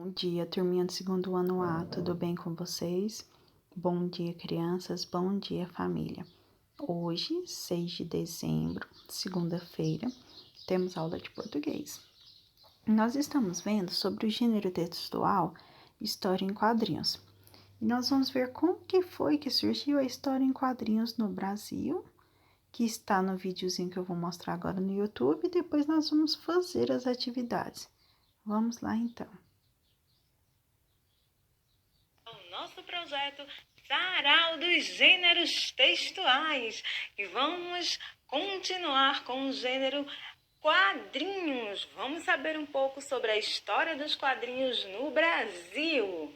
Bom dia, turminha do segundo ano A, tudo bem com vocês? Bom dia, crianças, bom dia, família. Hoje, 6 de dezembro, segunda-feira, temos aula de português. Nós estamos vendo sobre o gênero textual História em Quadrinhos. E nós vamos ver como que foi que surgiu a história em quadrinhos no Brasil, que está no videozinho que eu vou mostrar agora no YouTube, e depois nós vamos fazer as atividades. Vamos lá, então. O nosso projeto Sarau dos Gêneros Textuais e vamos continuar com o gênero quadrinhos. Vamos saber um pouco sobre a história dos quadrinhos no Brasil.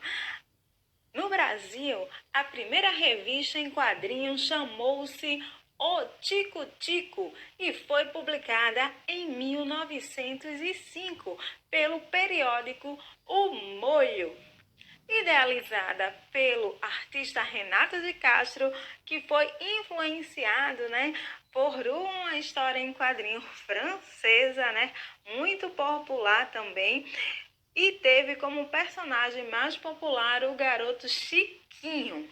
No Brasil, a primeira revista em quadrinhos chamou-se O Tico Tico e foi publicada em 1905 pelo periódico O Molho, idealizada pelo artista Renato de Castro, que foi influenciado, por uma história em quadrinho francesa, muito popular também, e teve como personagem mais popular o garoto Chiquinho.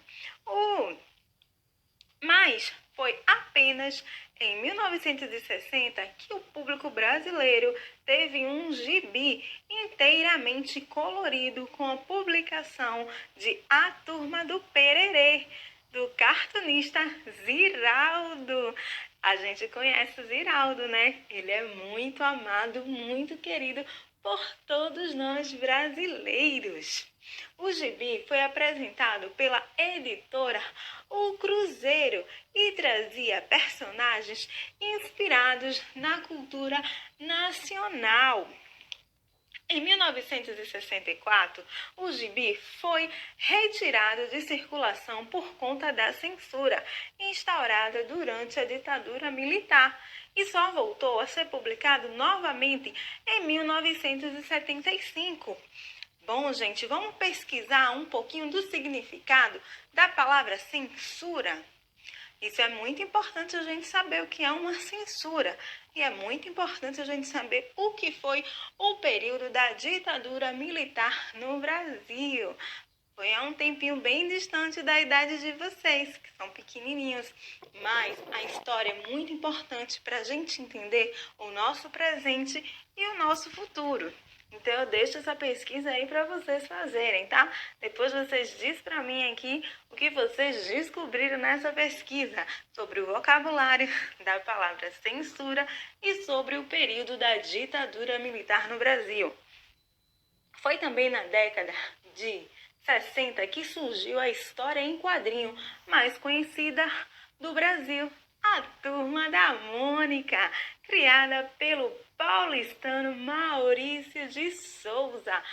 Mas foi apenas em 1960 que o público brasileiro teve um gibi inteiramente colorido com a publicação de A Turma do Pererê, do cartunista Ziraldo. A gente conhece o Ziraldo, né? Ele é muito amado, muito querido por todos nós brasileiros. O gibi foi apresentado pela editora O Cruzeiro e trazia personagens inspirados na cultura nacional. Em 1964, o gibi foi retirado de circulação por conta da censura instaurada durante a ditadura militar e só voltou a ser publicado novamente em 1975. Bom, gente, vamos pesquisar um pouquinho do significado da palavra censura. Isso é muito importante a gente saber o que é uma censura. E é muito importante a gente saber o que foi o período da ditadura militar no Brasil. Foi há um tempinho bem distante da idade de vocês, que são pequenininhos. Mas a história é muito importante para a gente entender o nosso presente e o nosso futuro. Então eu deixo essa pesquisa aí para vocês fazerem, tá? Depois vocês dizem para mim aqui o que vocês descobriram nessa pesquisa sobre o vocabulário da palavra censura e sobre o período da ditadura militar no Brasil. Foi também na década de 60 que surgiu a história em quadrinho mais conhecida do Brasil, a Turma da Mônica, criada pelo paulistano Maurício de Souza.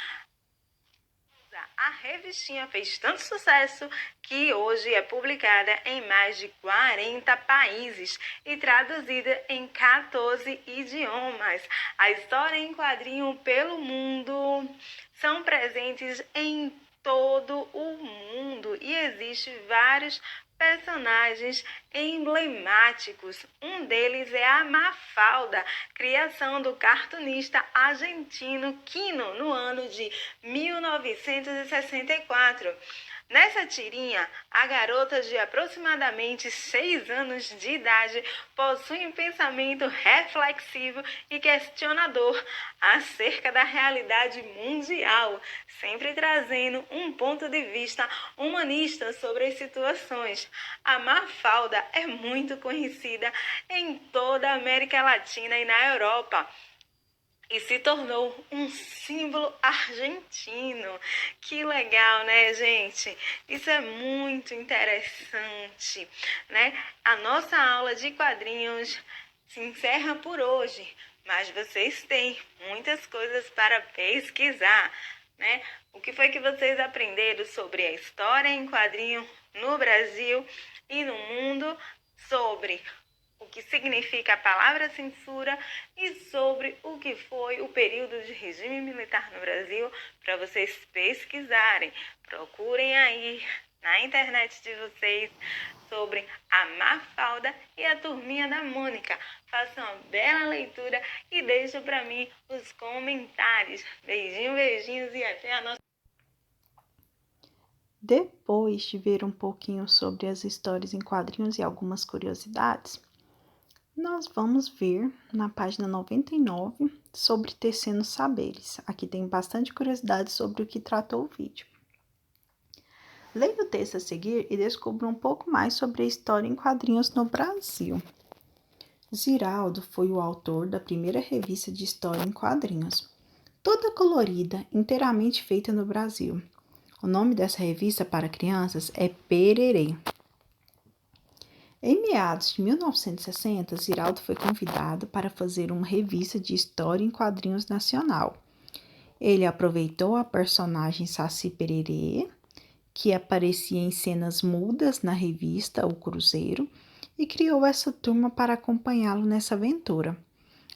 A revistinha fez tanto sucesso que hoje é publicada em mais de 40 países e traduzida em 14 idiomas. A história em quadrinho pelo mundo são presentes em todo o mundo e existem vários personagens emblemáticos. Um deles é a Mafalda, criação do cartunista argentino Quino no ano de 1964. Nessa tirinha, a garota de aproximadamente 6 anos de idade possui um pensamento reflexivo e questionador acerca da realidade mundial, sempre trazendo um ponto de vista humanista sobre as situações. A Mafalda é muito conhecida em toda a América Latina e na Europa e se tornou um símbolo argentino. Que legal, né, gente? Isso é muito interessante, né? A nossa aula de quadrinhos se encerra por hoje, mas vocês têm muitas coisas para pesquisar, né? O que foi que vocês aprenderam sobre a história em quadrinho no Brasil e no mundo, sobre o que significa a palavra censura e sobre o que foi o período de regime militar no Brasil, para vocês pesquisarem. Procurem aí na internet de vocês sobre a Mafalda e a turminha da Mônica. Façam uma bela leitura e deixem para mim os comentários. Beijinhos e até a nossa... Depois de ver um pouquinho sobre as histórias em quadrinhos e algumas curiosidades, nós vamos ver na página 99 sobre tecendo saberes. Aqui tem bastante curiosidade sobre o que tratou o vídeo. Leia o texto a seguir e descubra um pouco mais sobre a história em quadrinhos no Brasil. Ziraldo foi o autor da primeira revista de história em quadrinhos, toda colorida, inteiramente feita no Brasil. O nome dessa revista para crianças é Pererê. Em meados de 1960, Ziraldo foi convidado para fazer uma revista de história em quadrinhos nacional. Ele aproveitou a personagem Saci Pererê, que aparecia em cenas mudas na revista O Cruzeiro, e criou essa turma para acompanhá-lo nessa aventura.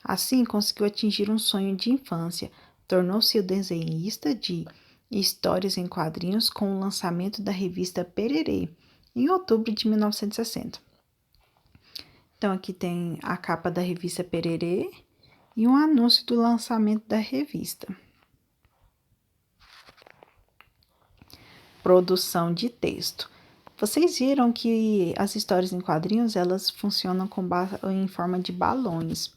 Assim, conseguiu atingir um sonho de infância, tornou-se o desenhista de histórias em quadrinhos com o lançamento da revista Pererê, em outubro de 1960. Então, aqui tem a capa da revista Pererê e um anúncio do lançamento da revista. Produção de texto. Vocês viram que as histórias em quadrinhos, elas funcionam em forma de balões.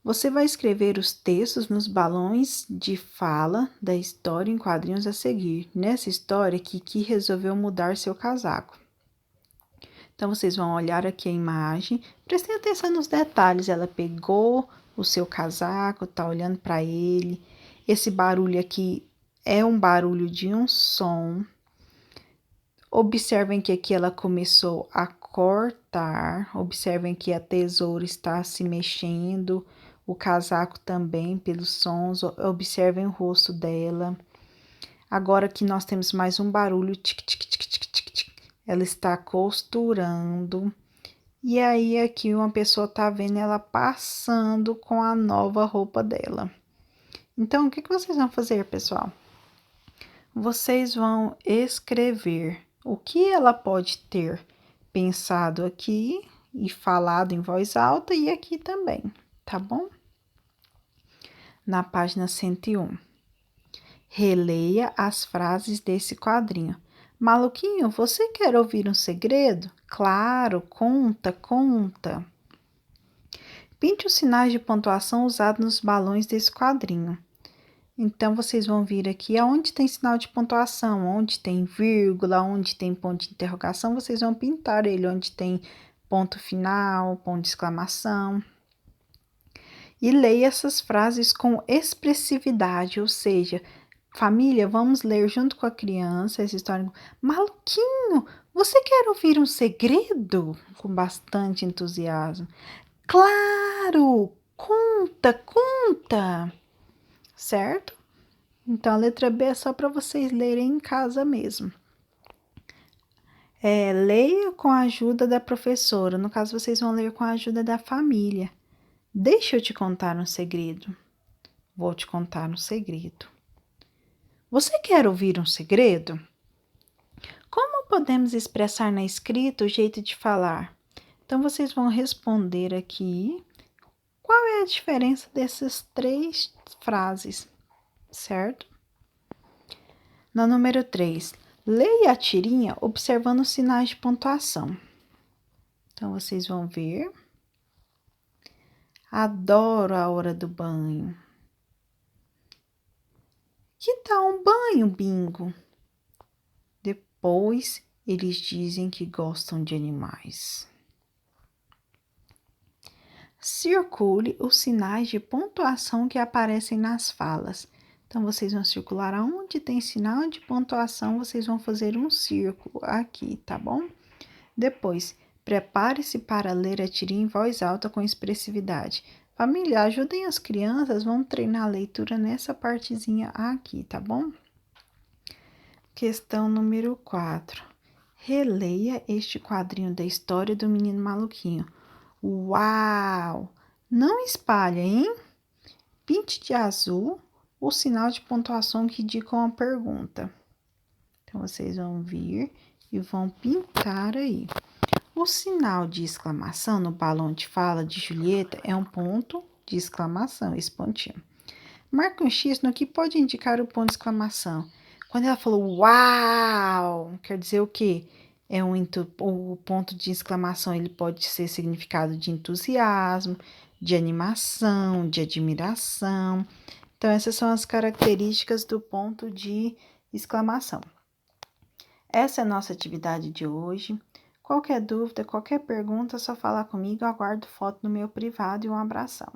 Você vai escrever os textos nos balões de fala da história em quadrinhos a seguir. Nessa história, Kiki resolveu mudar seu casaco. Então, vocês vão olhar aqui a imagem, prestem atenção nos detalhes. Ela pegou o seu casaco, tá olhando para ele. Esse barulho aqui é um barulho de um som. Observem que aqui ela começou a cortar. Observem que a tesoura está se mexendo. O casaco também, pelos sons. Observem o rosto dela. Agora que nós temos mais um barulho. Tic, tic, tic, tic, tic, tic. Ela está costurando. E aí, aqui uma pessoa tá vendo ela passando com a nova roupa dela. Então, o que vocês vão fazer, pessoal? Vocês vão escrever o que ela pode ter pensado aqui e falado em voz alta e aqui também, tá bom? Na página 101. Releia as frases desse quadrinho. Maluquinho, você quer ouvir um segredo? Claro, conta, conta. Pinte os sinais de pontuação usados nos balões desse quadrinho. Então, vocês vão vir aqui aonde tem sinal de pontuação, onde tem vírgula, onde tem ponto de interrogação, vocês vão pintar ele, onde tem ponto final, ponto de exclamação. E leia essas frases com expressividade, ou seja, família, vamos ler junto com a criança essa história. Maluquinho, você quer ouvir um segredo? Com bastante entusiasmo. Claro, conta, conta. Certo? Então, a letra B é só para vocês lerem em casa mesmo. Leia com a ajuda da professora. No caso, vocês vão ler com a ajuda da família. Deixa eu te contar um segredo. Vou te contar um segredo. Você quer ouvir um segredo? Como podemos expressar na escrita o jeito de falar? Então, vocês vão responder aqui qual é a diferença dessas 3 frases, certo? No número 3, leia a tirinha observando os sinais de pontuação. Então, vocês vão ver. Adoro a hora do banho. Que tal um banho, Bingo? Depois, eles dizem que gostam de animais. Circule os sinais de pontuação que aparecem nas falas. Então, vocês vão circular aonde tem sinal de pontuação, vocês vão fazer um círculo aqui, tá bom? Depois, prepare-se para ler a tirinha em voz alta com expressividade. Família, ajudem as crianças, vamos treinar a leitura nessa partezinha aqui, tá bom? Questão número 4. Releia este quadrinho da história do menino maluquinho. Uau! Não espalha, hein? Pinte de azul o sinal de pontuação que indica uma pergunta. Então, vocês vão vir e vão pintar aí. O sinal de exclamação no balão de fala de Julieta é um ponto de exclamação, esse pontinho. Marque um X no que pode indicar o ponto de exclamação. Quando ela falou uau, quer dizer o quê? O ponto de exclamação ele pode ser significado de entusiasmo, de animação, de admiração. Então, essas são as características do ponto de exclamação. Essa é a nossa atividade de hoje. Qualquer dúvida, qualquer pergunta, é só falar comigo. Eu aguardo foto no meu privado e um abração.